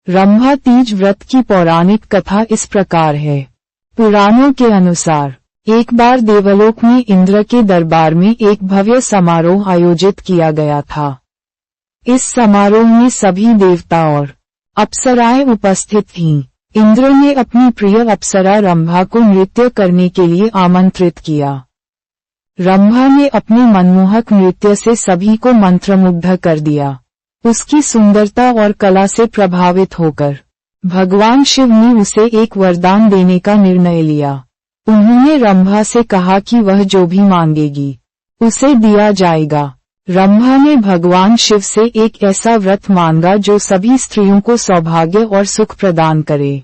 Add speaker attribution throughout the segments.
Speaker 1: रंभा तीज व्रत की पौराणिक कथा इस प्रकार है। पुराणों के अनुसार एक बार देवलोक में इंद्र के दरबार में एक भव्य समारोह आयोजित किया गया था। इस समारोह में सभी देवता और अप्सराएं उपस्थित थीं। इंद्र ने अपनी प्रिय अप्सरा रंभा को नृत्य करने के लिए आमंत्रित किया। रंभा ने अपने मनमोहक नृत्य से सभी को मंत्रमुग्ध कर दिया। उसकी सुंदरता और कला से प्रभावित होकर भगवान शिव ने उसे एक वरदान देने का निर्णय लिया। उन्होंने रंभा से कहा कि वह जो भी मांगेगी उसे दिया जाएगा। रंभा ने भगवान शिव से एक ऐसा व्रत मांगा जो सभी स्त्रियों को सौभाग्य और सुख प्रदान करे।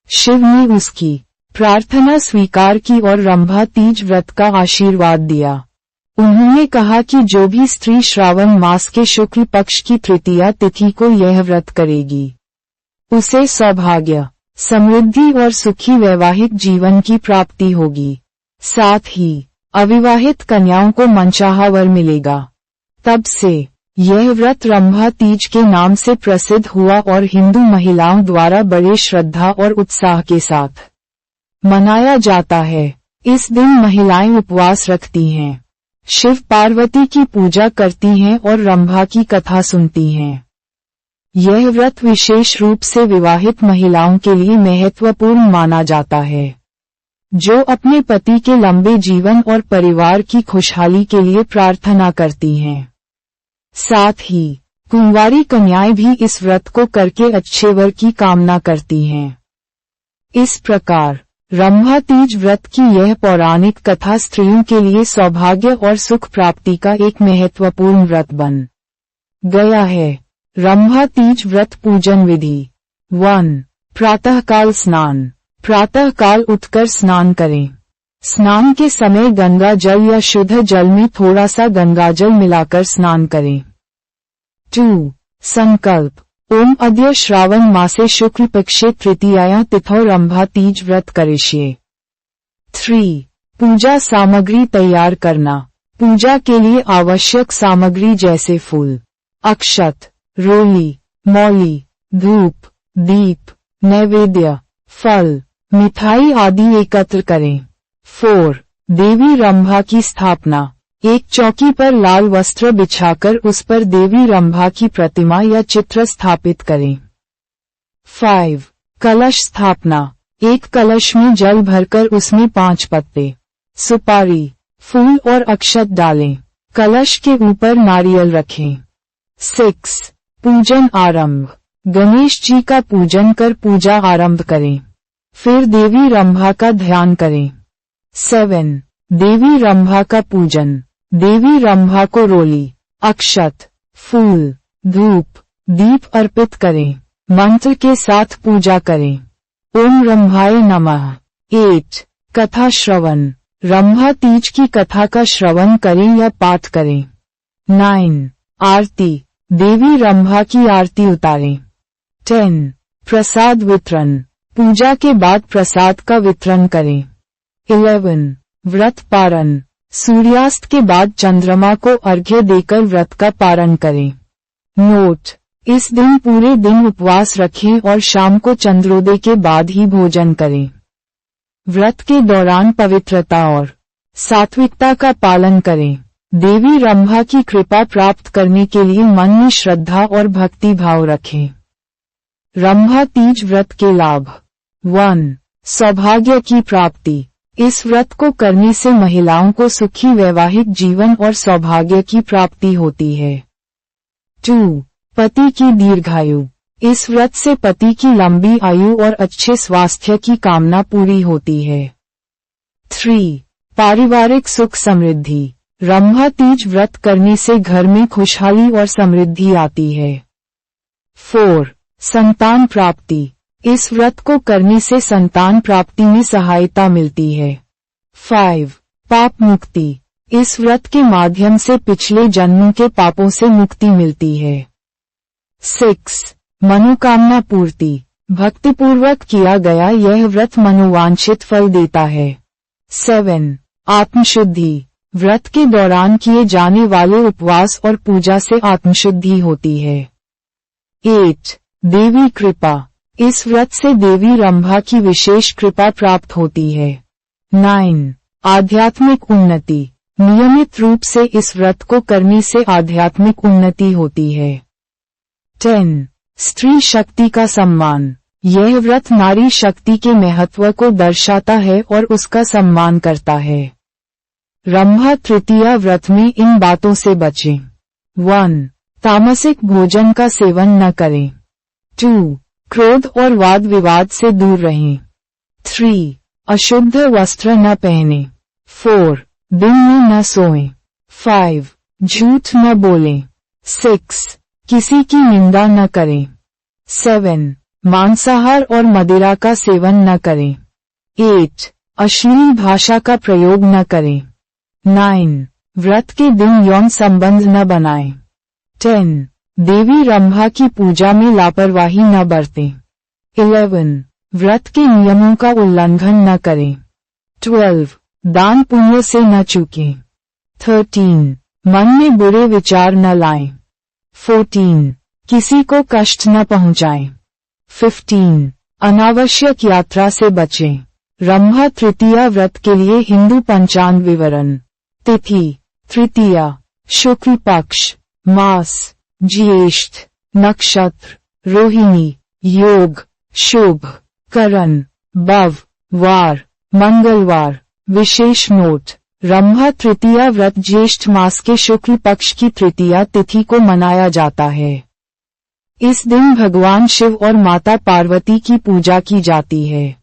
Speaker 1: शिव ने उसकी प्रार्थना स्वीकार की और रंभा तीज व्रत का आशीर्वाद दिया। उन्होंने कहा कि जो भी स्त्री श्रावण मास के शुक्ल पक्ष की तृतीया तिथि को यह व्रत करेगी उसे सौभाग्य, समृद्धि और सुखी वैवाहिक जीवन की प्राप्ति होगी। साथ ही अविवाहित कन्याओं को मनचाहा वर मिलेगा। तब से यह व्रत रंभा तीज के नाम से प्रसिद्ध हुआ और हिंदू महिलाओं द्वारा बड़े श्रद्धा और उत्साह के साथ मनाया जाता है। इस दिन महिलाएं उपवास रखती हैं, शिव पार्वती की पूजा करती हैं और रंभा की कथा सुनती हैं। यह व्रत विशेष रूप से विवाहित महिलाओं के लिए महत्वपूर्ण माना जाता है, जो अपने पति के लंबे जीवन और परिवार की खुशहाली के लिए प्रार्थना करती हैं। साथ ही कुंवारी कन्याएं भी इस व्रत को करके अच्छे वर की कामना करती हैं। इस प्रकार रंभा तीज व्रत की यह पौराणिक कथा स्त्रियों के लिए सौभाग्य और सुख प्राप्ति का एक महत्वपूर्ण व्रत बन गया है। रंभा तीज व्रत पूजन विधि 1. प्रातःकाल स्नान। प्रातःकाल उठकर स्नान करें। स्नान के समय गंगा जल या शुद्ध जल में थोड़ा सा गंगा जल मिलाकर स्नान करें। 2. संकल्प। ओम अद्य श्रावण मासे शुक्ल पक्षे तृतीया तिथौ रंभा तीज व्रत करिष्ये। 3. पूजा सामग्री तैयार करना। पूजा के लिए आवश्यक सामग्री जैसे फूल, अक्षत, रोली, मौली, धूप, दीप, नैवेद्य, फल, मिठाई आदि एकत्र करें। 4. देवी रंभा की स्थापना। एक चौकी पर लाल वस्त्र बिछाकर उस पर देवी रंभा की प्रतिमा या चित्र स्थापित करें। 5. कलश स्थापना। एक कलश में जल भरकर उसमें 5 पत्ते, सुपारी, फूल और अक्षत डालें। कलश के ऊपर नारियल रखें। 6. पूजन आरंभ। गणेश जी का पूजन कर पूजा आरंभ करें। फिर देवी रंभा का ध्यान करें। 7. देवी रंभा का पूजन। देवी रंभा को रोली, अक्षत, फूल, धूप, दीप अर्पित करें। मंत्र के साथ पूजा करें। ओम रंभाय नमः। 8. कथा श्रवण। रंभा तीज की कथा का श्रवण करें या पाठ करें। 9. आरती। देवी रंभा की आरती उतारें। 10. प्रसाद वितरण। पूजा के बाद प्रसाद का वितरण करें। 11. व्रत पारण। सूर्यास्त के बाद चंद्रमा को अर्घ्य देकर व्रत का पारण करें। नोट: इस दिन पूरे दिन उपवास रखें और शाम को चंद्रोदय के बाद ही भोजन करें। व्रत के दौरान पवित्रता और सात्विकता का पालन करें। देवी रंभा की कृपा प्राप्त करने के लिए मन में श्रद्धा और भक्ति भाव रखें। रंभा तीज व्रत के लाभ। 1. सौभाग्य की प्राप्ति। इस व्रत को करने से महिलाओं को सुखी वैवाहिक जीवन और सौभाग्य की प्राप्ति होती है। 2. पति की दीर्घायु। इस व्रत से पति की लंबी आयु और अच्छे स्वास्थ्य की कामना पूरी होती है। 3. पारिवारिक सुख समृद्धि। रंभा तीज व्रत करने से घर में खुशहाली और समृद्धि आती है। 4. संतान प्राप्ति। इस व्रत को करने से संतान प्राप्ति में सहायता मिलती है। 5. पाप मुक्ति। इस व्रत के माध्यम से पिछले जन्मों के पापों से मुक्ति मिलती है। 6. मनोकामना पूर्ति। भक्तिपूर्वक किया गया यह व्रत मनोवांछित फल देता है। 7. आत्मशुद्धि। व्रत के दौरान किए जाने वाले उपवास और पूजा से आत्मशुद्धि होती है। 8. देवी कृपा। इस व्रत से देवी रंभा की विशेष कृपा प्राप्त होती है। 9. आध्यात्मिक उन्नति। नियमित रूप से इस व्रत को करने से आध्यात्मिक उन्नति होती है। 10. स्त्री शक्ति का सम्मान। यह व्रत नारी शक्ति के महत्व को दर्शाता है और उसका सम्मान करता है। रंभा तृतीया व्रत में इन बातों से बचें। 1. तामसिक भोजन का सेवन न करें। 2. क्रोध और वाद विवाद से दूर रहें। 3. अशुद्ध वस्त्र न पहने। 4. दिन में न सोएं। 5. झूठ न बोलें। 6. किसी की निंदा न करें। 7. मांसाहार और मदिरा का सेवन न करें। 8. अश्लील भाषा का प्रयोग न करें। 9. व्रत के दिन यौन संबंध न बनाएं। 10. देवी रंभा की पूजा में लापरवाही न बरतें। 11. व्रत के नियमों का उल्लंघन न करें। 12. दान पुण्य से न चूकें। 13. मन में बुरे विचार न लाएं। 14. किसी को कष्ट न पहुंचाएं। 15. अनावश्यक यात्रा से बचें। रंभा तृतीया व्रत के लिए हिंदू पंचांग विवरण। तिथि तृतीया, शुक्ल पक्ष, मास ज्येष्ठ, नक्षत्र रोहिणी, योग शुभ, करण बव, वार मंगलवार। विशेष नोट: रंभा तृतीया व्रत ज्येष्ठ मास के शुक्ल पक्ष की तृतीया तिथि को मनाया जाता है। इस दिन भगवान शिव और माता पार्वती की पूजा की जाती है।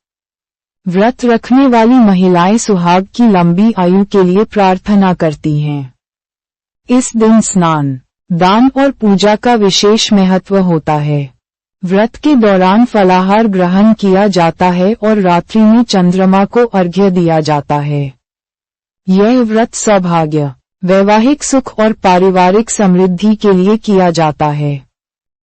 Speaker 1: व्रत रखने वाली महिलाएं सुहाग की लंबी आयु के लिए प्रार्थना करती हैं। इस दिन स्नान, दान और पूजा का विशेष महत्व होता है। व्रत के दौरान फलाहार ग्रहण किया जाता है और रात्रि में चंद्रमा को अर्घ्य दिया जाता है। यह व्रत सौभाग्य, वैवाहिक सुख और पारिवारिक समृद्धि के लिए किया जाता है।